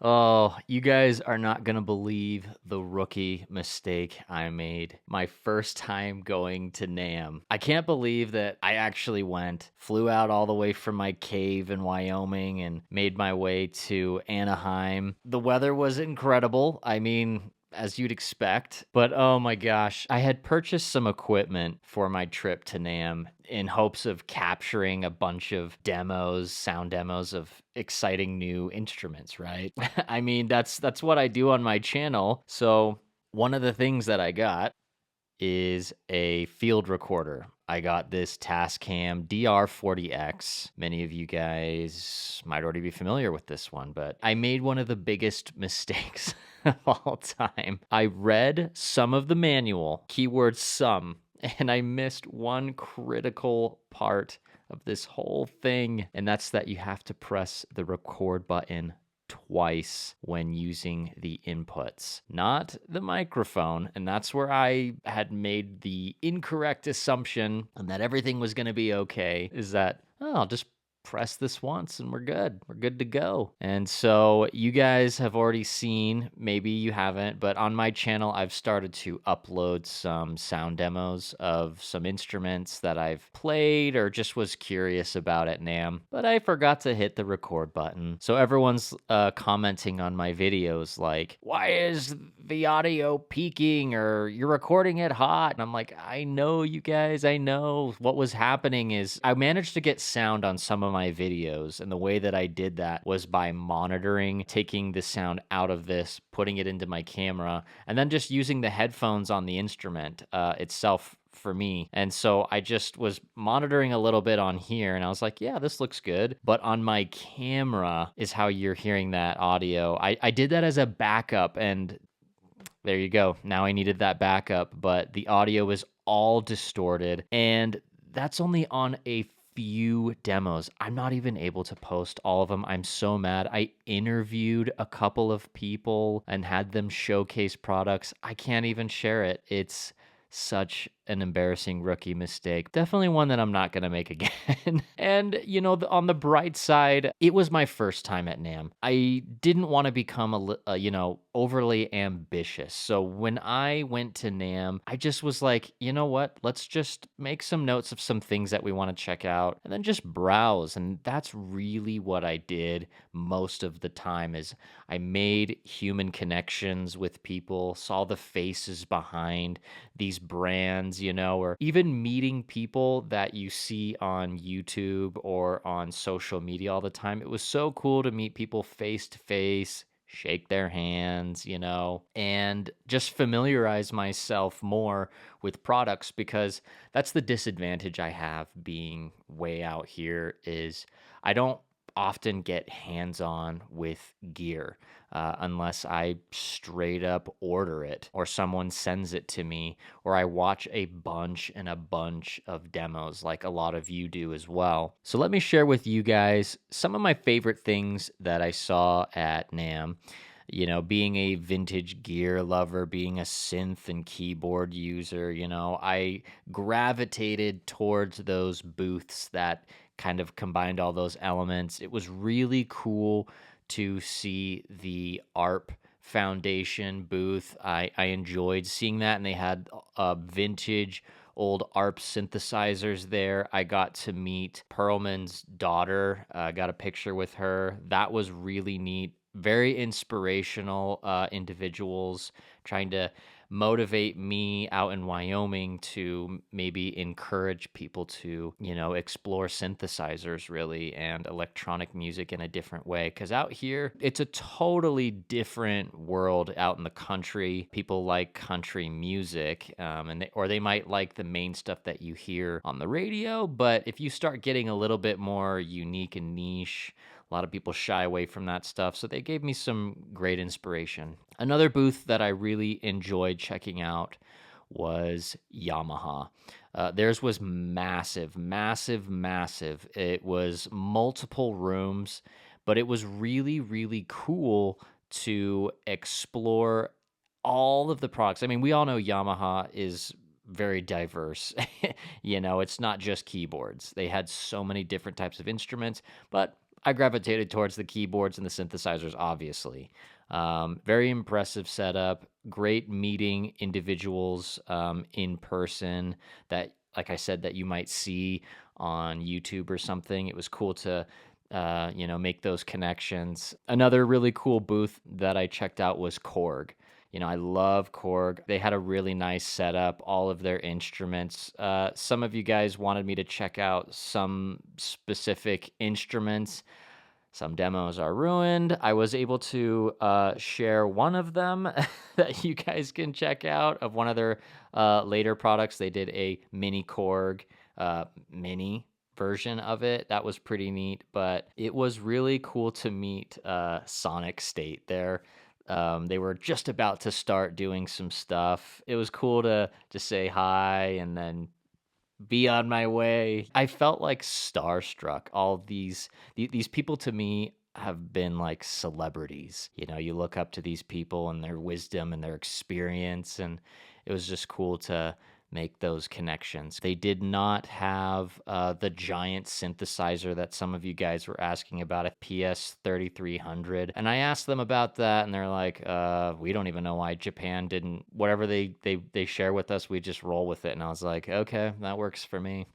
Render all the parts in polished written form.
Oh, you guys are not going to believe the rookie mistake I made my first time going to NAMM. I can't believe that I actually went, flew out all the way from my cave in Wyoming and made my way to Anaheim. The weather was incredible. I mean, as you'd expect. But oh my gosh, I had purchased some equipment for my trip to NAMM in hopes of capturing a bunch of demos, sound demos of exciting new instruments, right? I mean, that's what I do on my channel. So, one of the things that I got is a field recorder. I got this Tascam DR40X. Many of you guys might already be familiar with this one, but I made one of the biggest mistakes of all time. I read some of the manual, keyword some, and I missed one critical part of this whole thing, and that's that you have to press the record button twice when using the inputs, not the microphone. And that's where I had made the incorrect assumption and that everything was going to be okay, is that, oh, I'll just press this once and we're good. We're good to go. And so you guys have already seen, maybe you haven't, but on my channel, I've started to upload some sound demos of some instruments that I've played or just was curious about at NAMM, but I forgot to hit the record button. So everyone's commenting on my videos like, why is the audio peaking, or you're recording it hot? And I'm like, I know, you guys, I know. What was happening is I managed to get sound on some of my videos, and the way that I did that was by monitoring, taking the sound out of this, putting it into my camera, and then just using the headphones on the instrument itself for me. And so I just was monitoring a little bit on here, and I was like, yeah, this looks good. But on my camera is how you're hearing that audio. I did that as a backup, and there you go. Now I needed that backup, but the audio is all distorted, and that's only on a few demos. I'm not even able to post all of them. I'm so mad. I interviewed a couple of people and had them showcase products. I can't even share it. It's such an embarrassing rookie mistake. Definitely one that I'm not going to make again. And, you know, on the bright side, it was my first time at NAMM. I didn't want to become overly ambitious. So when I went to NAMM, I just was like, you know what? Let's just make some notes of some things that we want to check out and then just browse. And that's really what I did most of the time, is I made human connections with people, saw the faces behind these brands, or even meeting people that you see on YouTube or on social media all the time. It was so cool to meet people face to face, shake their hands, and just familiarize myself more with products, because that's the disadvantage I have being way out here, is I don't often get hands-on with gear unless I straight up order it, or someone sends it to me, or I watch a bunch of demos like a lot of you do as well. So let me share with you guys some of my favorite things that I saw at NAMM. Being a vintage gear lover, being a synth and keyboard user, I gravitated towards those booths that kind of combined all those elements. It was really cool to see the ARP Foundation booth. I enjoyed seeing that, and they had vintage old ARP synthesizers there. I got to meet Perlman's daughter. I got a picture with her. That was really neat. Very inspirational individuals trying to motivate me out in Wyoming to maybe encourage people to, explore synthesizers really and electronic music in a different way. Because out here, it's a totally different world out in the country. People like country music, or they might like the main stuff that you hear on the radio. But if you start getting a little bit more unique and niche, a lot of people shy away from that stuff, so they gave me some great inspiration. Another booth that I really enjoyed checking out was Yamaha. Theirs was massive, massive, massive. It was multiple rooms, but it was really, really cool to explore all of the products. I mean, we all know Yamaha is very diverse. It's not just keyboards. They had so many different types of instruments, but I gravitated towards the keyboards and the synthesizers, obviously. Very impressive setup. Great meeting individuals in person that, like I said, that you might see on YouTube or something. It was cool to, make those connections. Another really cool booth that I checked out was Korg. I love Korg. They had a really nice setup, all of their instruments. Some of you guys wanted me to check out some specific instruments. Some demos are ruined. I was able to share one of them that you guys can check out of one of their later products. They did a mini Korg mini version of it. That was pretty neat, but it was really cool to meet Sonic State there. They were just about to start doing some stuff. It was cool to just say hi and then be on my way. I felt like starstruck. All these people to me have been like celebrities. You look up to these people and their wisdom and their experience, and it was just cool to make those connections. They did not have the giant synthesizer that some of you guys were asking about, a PS3300. And I asked them about that, and they're like, we don't even know why Japan didn't, whatever they share with us, we just roll with it. And I was like, okay, that works for me.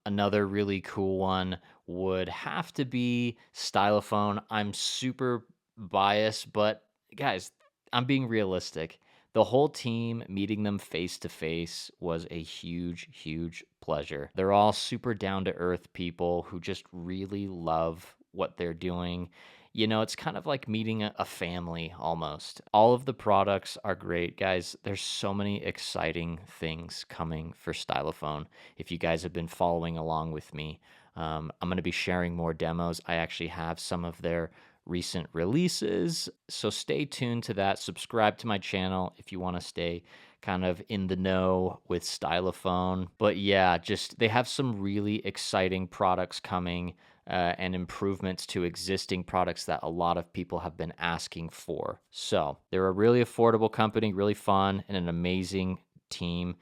Another really cool one would have to be Stylophone. I'm super biased, but guys, I'm being realistic. The whole team, meeting them face to face was a huge, huge pleasure. They're all super down to earth people who just really love what they're doing. It's kind of like meeting a family almost. All of the products are great, guys. There's so many exciting things coming for Stylophone. If you guys have been following along with me, I'm going to be sharing more demos. I actually have some of their recent releases, so stay tuned to that. Subscribe to my channel if you want to stay kind of in the know with Stylophone. But yeah, just they have some really exciting products coming and improvements to existing products that a lot of people have been asking for. So they're a really affordable company, really fun, and an amazing team.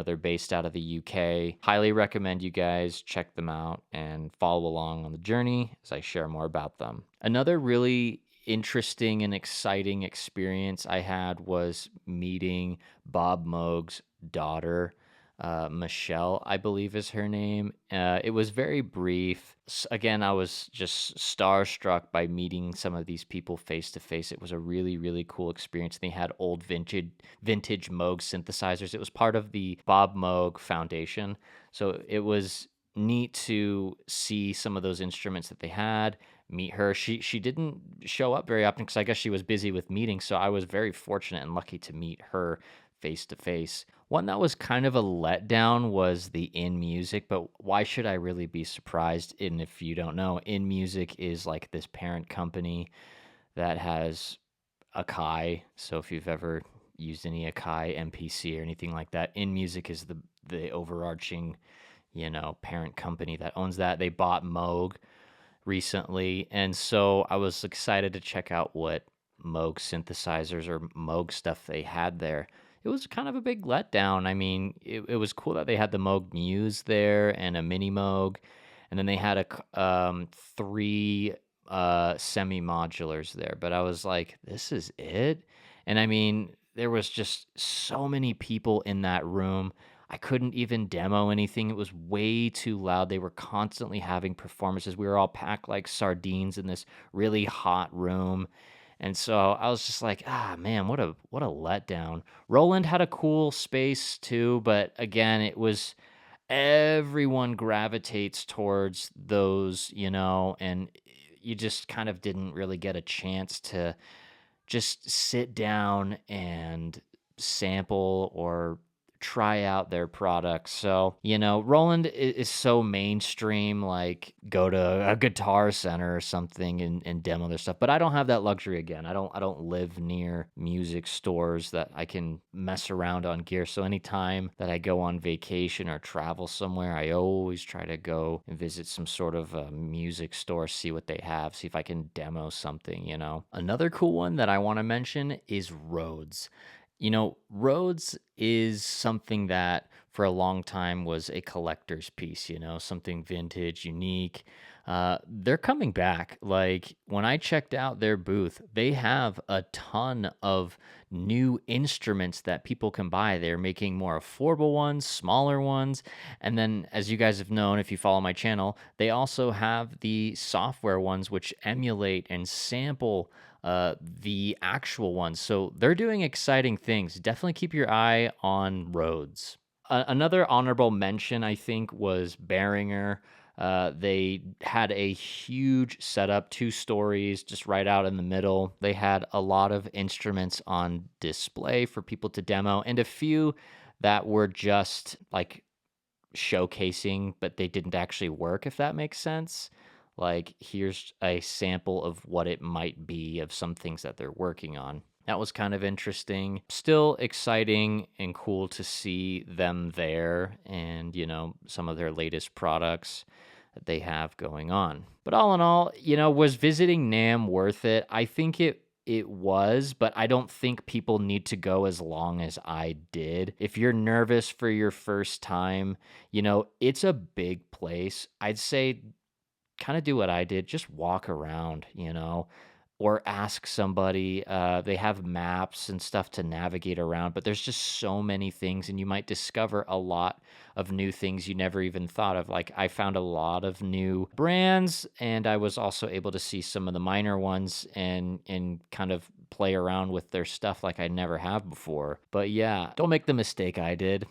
They're based out of the UK. Highly recommend you guys check them out and follow along on the journey as I share more about them. Another really interesting and exciting experience I had was meeting Bob Moog's daughter. Michelle, I believe is her name. It was very brief. Again, I was just starstruck by meeting some of these people face to face. It was a really, really cool experience. They had old vintage Moog synthesizers. It was part of the Bob Moog Foundation. So it was neat to see some of those instruments that they had, meet her. She didn't show up very often because I guess she was busy with meetings. So I was very fortunate and lucky to meet her face to face. One that was kind of a letdown was the In Music, but why should I really be surprised? And if you don't know, In Music is like this parent company that has Akai. So if you've ever used any Akai MPC or anything like that, In Music is the overarching, parent company that owns that. They bought Moog recently, and so I was excited to check out what Moog synthesizers or Moog stuff they had there. It was kind of a big letdown. I mean, it was cool that they had the Moog Muse there and a mini Moog, and then they had three semi modulars there. But I was like, this is it? And I mean, there was just so many people in that room. I couldn't even demo anything. It was way too loud. They were constantly having performances. We were all packed like sardines in this really hot room. And so I was just like, man, what a letdown. Roland had a cool space too, but again, it was everyone gravitates towards those, and you just kind of didn't really get a chance to just sit down and sample or try out their products. So, Roland is so mainstream, like go to a Guitar Center or something and demo their stuff. But I don't have that luxury again. I don't live near music stores that I can mess around on gear. So anytime that I go on vacation or travel somewhere, I always try to go and visit some sort of a music store, see what they have, see if I can demo something, Another cool one that I want to mention is Rhodes. Rhodes is something that for a long time was a collector's piece, something vintage, unique. They're coming back. Like when I checked out their booth, they have a ton of new instruments that people can buy. They're making more affordable ones, smaller ones. And then, as you guys have known, if you follow my channel, they also have the software ones which emulate and sample the actual ones. So they're doing exciting things. Definitely keep your eye on Rhodes. Another honorable mention, I think, was Behringer. They had a huge setup, 2 stories, just right out in the middle. They had a lot of instruments on display for people to demo, and a few that were just like showcasing, but they didn't actually work, if that makes sense. Like, here's a sample of what it might be of some things that they're working on. That was kind of interesting. Still exciting and cool to see them there and, some of their latest products that they have going on. But all in all, was visiting NAMM worth it? I think it was, but I don't think people need to go as long as I did. If you're nervous for your first time, it's a big place. I'd say kind of do what I did, just walk around, or ask somebody. They have maps and stuff to navigate around, but there's just so many things, and you might discover a lot of new things you never even thought of. Like, I found a lot of new brands, and I was also able to see some of the minor ones and kind of play around with their stuff like I never have before. But yeah, don't make the mistake I did.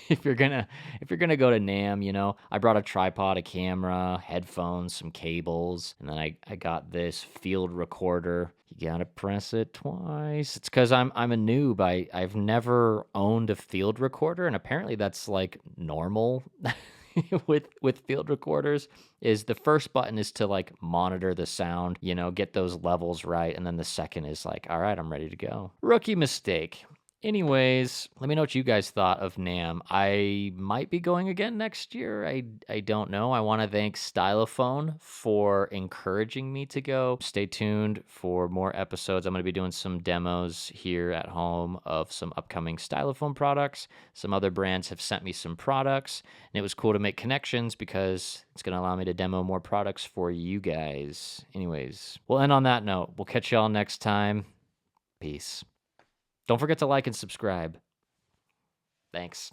if you're gonna go to NAMM, I brought a tripod, a camera, headphones, some cables, and then I got this field recorder. You gotta press it twice. It's because I'm a noob. I've never owned a field recorder, and apparently that's like normal with field recorders. Is the first button is to like monitor the sound, get those levels right, and then the second is like, all right, I'm ready to go. Rookie mistake. Anyways, let me know what you guys thought of NAMM. I might be going again next year. I don't know. I want to thank Stylophone for encouraging me to go. Stay tuned for more episodes. I'm going to be doing some demos here at home of some upcoming Stylophone products. Some other brands have sent me some products, and it was cool to make connections because it's going to allow me to demo more products for you guys. Anyways, we'll end on that note. We'll catch y'all next time. Peace. Don't forget to like and subscribe. Thanks.